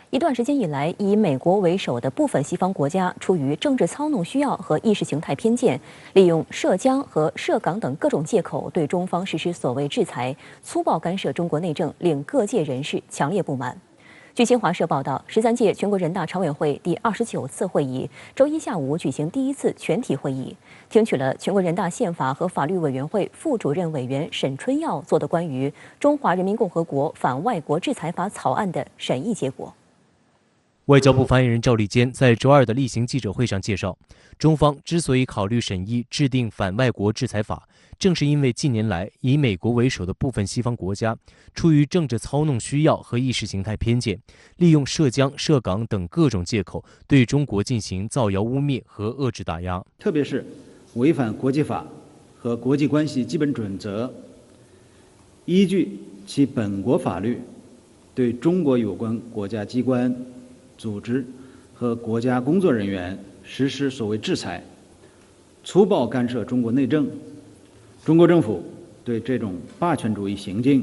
一段时间以来，以美国为首的部分西方国家出于政治操弄需要和意识形态偏见，利用涉疆和涉港等各种借口对中方实施所谓制裁，粗暴干涉中国内政，令各界人士强烈不满。据新华社报道，13届全国人大常委会第29次会议周一下午举行第一次全体会议，听取了全国人大宪法和法律委员会副主任委员沈春耀做的关于《中华人民共和国反外国制裁法》草案的审议结果。外交部发言人赵立坚在周二的例行记者会上介绍，中方之所以考虑审议制定反外国制裁法，正是因为近年来以美国为首的部分西方国家出于政治操弄需要和意识形态偏见，利用涉疆、涉港等各种借口对中国进行造谣污蔑和遏制打压，特别是违反国际法和国际关系基本准则，依据其本国法律对中国有关国家机关、组织和国家工作人员实施所谓制裁，粗暴干涉中国内政。中国政府对这种霸权主义行径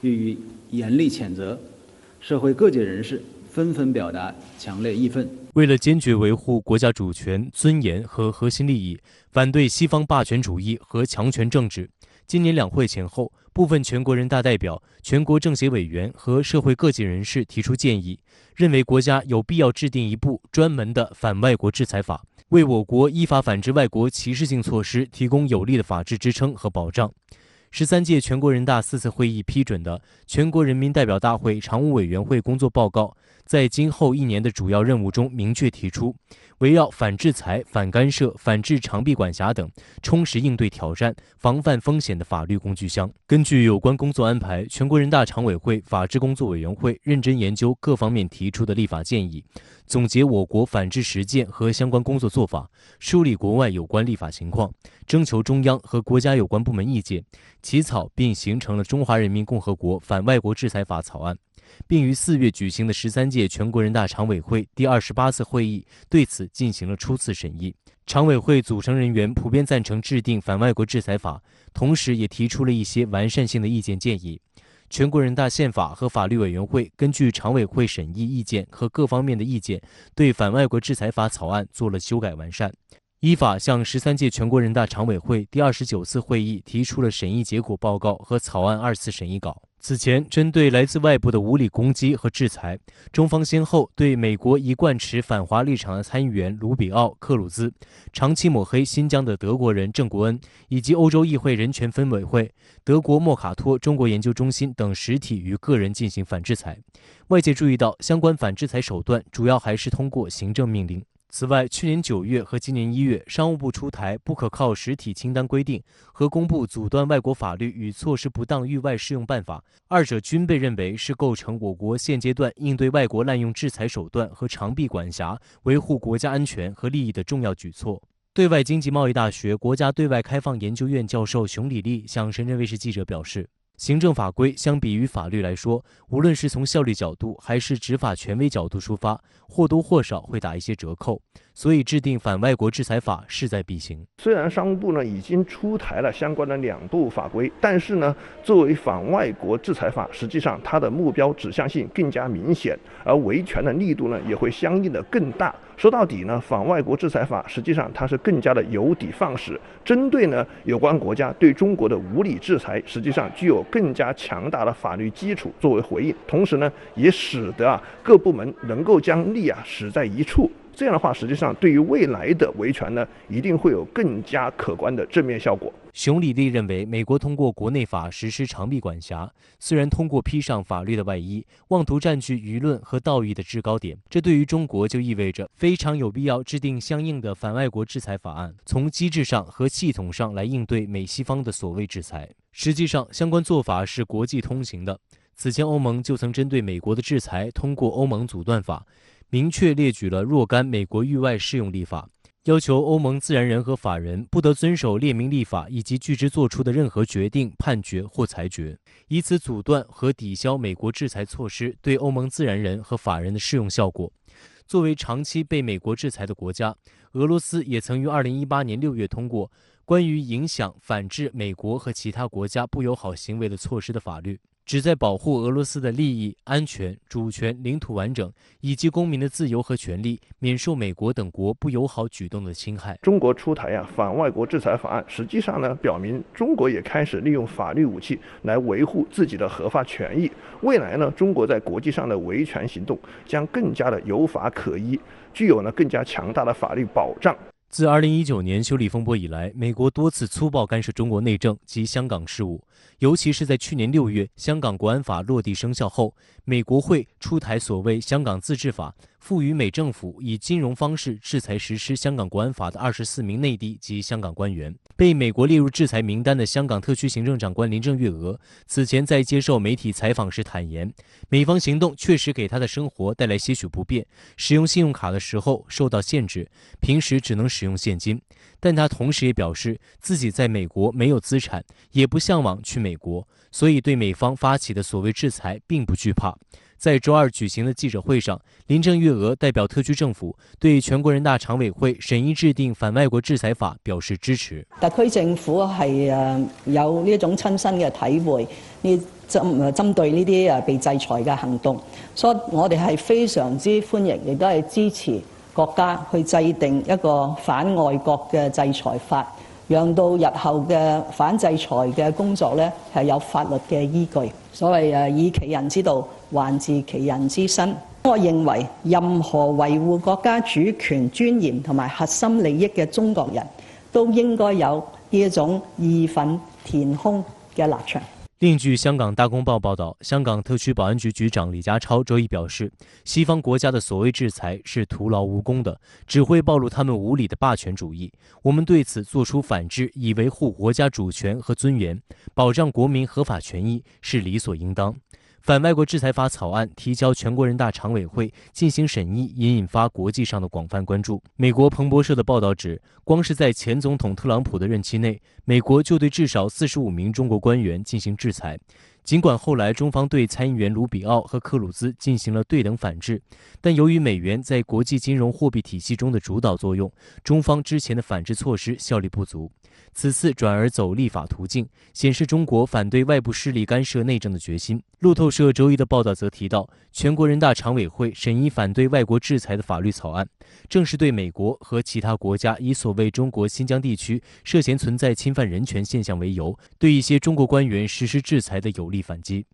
予以严厉谴责，社会各界人士纷纷表达强烈义愤。为了坚决维护国家主权、尊严和核心利益，反对西方霸权主义和强权政治，今年两会前后，部分全国人大代表、全国政协委员和社会各界人士提出建议，认为国家有必要制定一部专门的反外国制裁法，为我国依法反制外国歧视性措施提供有力的法治支撑和保障。13届全国人大4次会议批准的全国人民代表大会常务委员会工作报告，在今后1年的主要任务中明确提出，围绕反制裁、反干涉、反制长臂管辖等充实应对挑战、防范风险的法律工具箱。根据有关工作安排，全国人大常委会法制工作委员会认真研究各方面提出的立法建议，总结我国反制实践和相关工作做法，梳理国外有关立法情况，征求中央和国家有关部门意见，起草并形成了《中华人民共和国反外国制裁法》草案，并于4月举行的13届全国人大常委会第28次会议对此进行了初次审议。常委会组成人员普遍赞成制定反外国制裁法，同时也提出了一些完善性的意见建议。全国人大宪法和法律委员会根据常委会审议意见和各方面的意见，对反外国制裁法草案做了修改完善，依法向13届全国人大常委会第29次会议提出了审议结果报告和草案2次审议稿。此前，针对来自外部的无理攻击和制裁，中方先后对美国一贯持反华立场的参议员卢比奥·克鲁兹、长期抹黑新疆的德国人郑国恩，以及欧洲议会人权分委会、德国莫卡托中国研究中心等实体与个人进行反制裁。外界注意到，相关反制裁手段主要还是通过行政命令。此外，去年9月和今年1月，商务部出台不可靠实体清单规定和公布阻断外国法律与措施不当域外适用办法，二者均被认为是构成我国现阶段应对外国滥用制裁手段和长臂管辖、维护国家安全和利益的重要举措。对外经济贸易大学国家对外开放研究院教授熊礼立向深圳卫视记者表示，行政法规相比于法律来说，无论是从效率角度还是执法权威角度出发，或多或少会打一些折扣，所以制定反外国制裁法势在必行。虽然商务部呢已经出台了相关的2部法规，但是呢，作为反外国制裁法，实际上它的目标指向性更加明显，而维权的力度呢也会相应的更大。说到底呢，反外国制裁法实际上它是更加的有的放矢，针对呢有关国家对中国的无理制裁，实际上具有更加强大的法律基础作为回应，同时呢也使得各部门能够将力使在一处。这样的话，实际上对于未来的维权呢，一定会有更加可观的正面效果。熊礼立认为，美国通过国内法实施长臂管辖，虽然通过披上法律的外衣，妄图占据舆论和道义的制高点，这对于中国就意味着非常有必要制定相应的反外国制裁法案，从机制上和系统上来应对美西方的所谓制裁。实际上，相关做法是国际通行的。此前，欧盟就曾针对美国的制裁通过欧盟阻断法，明确列举了若干美国域外适用立法，要求欧盟自然人和法人不得遵守列明立法以及据之作出的任何决定、判决或裁决，以此阻断和抵消美国制裁措施对欧盟自然人和法人的适用效果。作为长期被美国制裁的国家，俄罗斯也曾于2018年6月通过关于影响反制美国和其他国家不友好行为的措施的法律。旨在保护俄罗斯的利益、安全、主权、领土完整以及公民的自由和权利免受美国等国不友好举动的侵害。中国出台反外国制裁法案，实际上呢，表明中国也开始利用法律武器来维护自己的合法权益。未来呢，中国在国际上的维权行动将更加的有法可依，具有更加强大的法律保障。自2019年修例风波以来，美国多次粗暴干涉中国内政及香港事务，尤其是在去年6月香港国安法落地生效后，美国会出台所谓香港自治法，赋予美政府以金融方式制裁实施香港国安法的24名内地及香港官员。被美国列入制裁名单的香港特区行政长官林郑月娥此前在接受媒体采访时坦言，美方行动确实给他的生活带来些许不便，使用信用卡的时候受到限制，平时只能使用现金。但他同时也表示自己在美国没有资产，也不向往去美国，所以对美方发起的所谓制裁并不惧怕。在周二举行的記者會上，林鄭月娥代表特區政府對全國人大常委會審議制定反外國制裁法表示支持。特區政府係有呢一種親身嘅體會，針對呢啲被制裁嘅行動，所以我哋係非常之歡迎，亦都係支持國家去制定一個反外國嘅制裁法，讓到日後嘅反制裁嘅工作呢係有法律嘅依據。所謂以其人之道還治其人之身。我認為任何維護國家主權尊嚴同埋核心利益嘅中國人都應該有呢一種義憤填膺嘅立場。另據香港大公報報道，香港特區保安局局長李家超周一表示，西方國家的所謂制裁是徒勞無功的，只會暴露他們無理的霸權主義。我們對此作出反制，以維護國家主權和尊嚴，保障國民合法權益是理所應當。反外國制裁法草案提交全國人大常委會進行審議，也引發國際上的廣泛關注。美國彭博社的報道指，光是在前總統特朗普的任期內，美國就對至少45名中國官員進行制裁。儘管後來中方對參議員盧比奧和克魯茲進行了對等反制，但由於美元在國際金融貨幣體系中的主導作用，中方之前的反制措施效力不足。此次轉而走立法途徑，顯示中國反對外部勢力干涉內政的決心。路透社周一的報道則提到，全國人大常委會審議反對外國制裁的法律草案，正是對美國和其他國家以所謂中國新疆地區涉嫌存在侵犯人權現象為由，對一些中國官員實施制裁的有力反擊。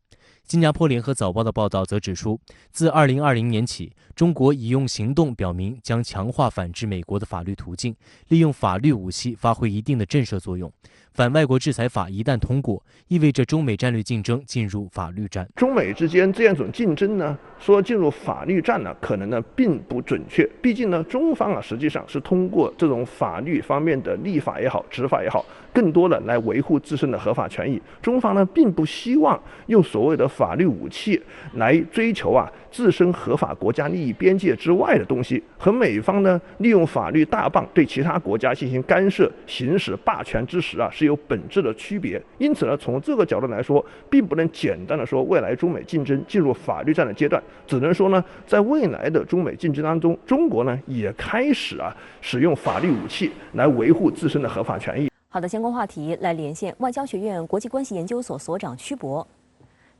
新加坡聯合早報的報道則指出，自2020年起，中國已用行動表明將強化反制美國的法律途徑，利用法律武器發揮一定的震懾作用。反外國制裁法一旦通過，意味着中美戰略競爭進入法律戰。中美之間這樣一種競爭呢，說進入法律戰呢，可能呢並不準確。畢竟呢，中方實際上是通過這種法律方面的立法也好、執法也好，更多的來維護自身的合法權益。中方呢並不希望用所謂的法律武器來追求自身合法國家利益邊界之外的東西，和美方呢利用法律大棒對其他國家進行干涉、行使霸權之時是有本質的區別。因此呢，從這個角度來說，並不能簡單的說未來中美競爭進入法律戰的階段，只能說呢，在未來的中美競爭當中，中國呢也開始使用法律武器來維護自身的合法權益。好的，相關話題來連線外交學院國際關係研究所所長曲博。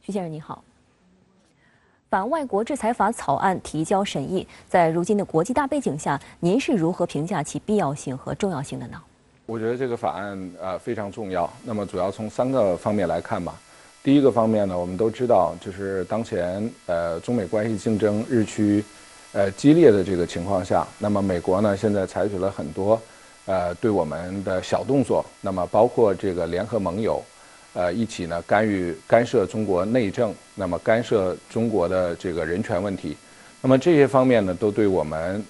曲先生你好。反外國制裁法草案提交審議，在如今的國際大背景下，您是如何評價其必要性和重要性的呢？我覺得這個法案非常重要。那麼主要從3個方面來看吧。第一個方面呢，我們都知道，就是當前中美關係競爭日趨激烈的這個情況下，那麼美國呢現在採取了很多對我們的小動作，那麼包括這個聯合盟友。一起呢干涉中國內政，那麼干涉中國的這個人權問題，那麼這些方面呢，都對我們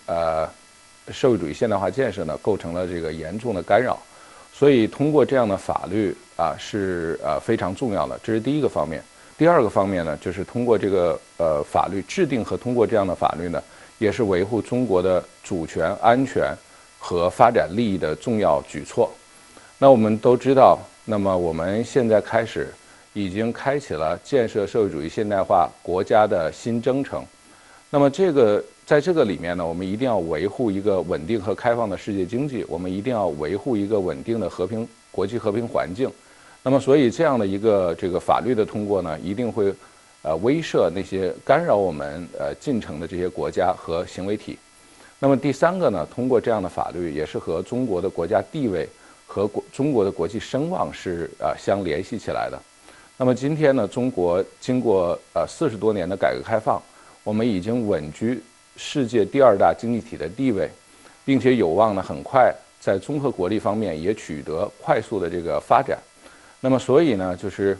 社會主義現代化建設呢構成了這個嚴重的干擾，所以通過這樣的法律是非常重要的，這是第一個方面。第二個方面呢，就是通過這個法律制定和通過這樣的法律呢，也是維護中國的主權、安全和發展利益的重要舉措。那我們都知道。那麼我們現在開始已經開啟了建設社會主義現代化國家的新征程。那麼在這個裡面呢，我們一定要維護一個穩定和開放的世界經濟，我們一定要維護一個穩定的國際和平環境。那么所以这样的一个这个法律的通过呢，一定会威慑那些干扰我们进程的这些国家和行为体。那么第三个呢，通过这样的法律，也是和中国的国家地位和中国的国际声望是相联系起来的。那么今天呢，中国经过40多年的改革开放，我们已经稳居世界第2大经济体的地位，并且有望呢很快在综合国力方面也取得快速的这个发展。那么所以呢，就是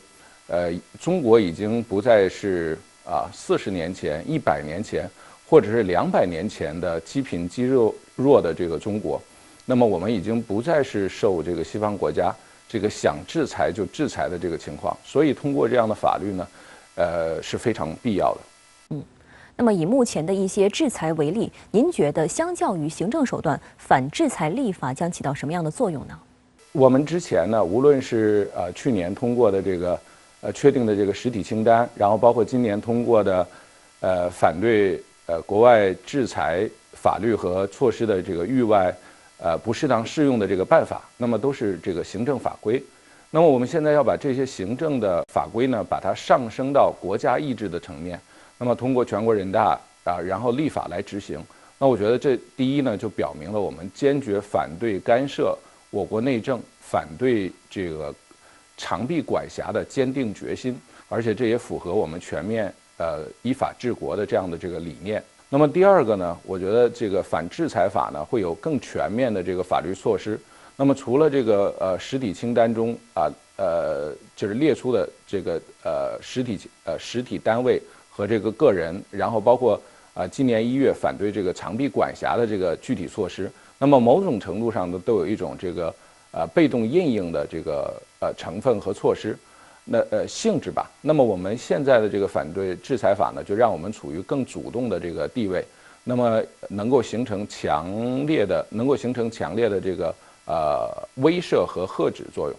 中国已经不再是40年前、100年前，或者是200年前的积贫积弱的这个中国。那么我们已经不再是受这个西方国家这个想制裁就制裁的这个情况。所以通过这样的法律呢，是非常必要的。那么以目前的一些制裁为例，您觉得相较于行政手段，反制裁立法将起到什么样的作用呢？我们之前呢，无论是去年通过的这个确定的这个实体清单，然后包括今年通过的反对国外制裁法律和措施的这个域外不适当适用的这个办法，那么都是这个行政法规。那么我们现在要把这些行政的法规呢，把它上升到国家意志的层面，那么通过全国人大然后立法来执行。那我觉得这第一呢，就表明了我们坚决反对干涉我国内政、反对这个长臂管辖的坚定决心，而且这也符合我们全面依法治国的这样的这个理念。那么第二个呢，我觉得这个反制裁法呢会有更全面的这个法律措施。那么除了这个实体清单中就是列出的这个实体单位和这个个人，然后包括今年1月反对这个长臂管辖的这个具体措施，那么某种程度上都有一种这个被动印应的这个成分和措施，性质吧。那么我们现在的这个反对制裁法呢，就让我们处于更主动的这个地位，那么能够形成强烈的这个威慑和遏止作用。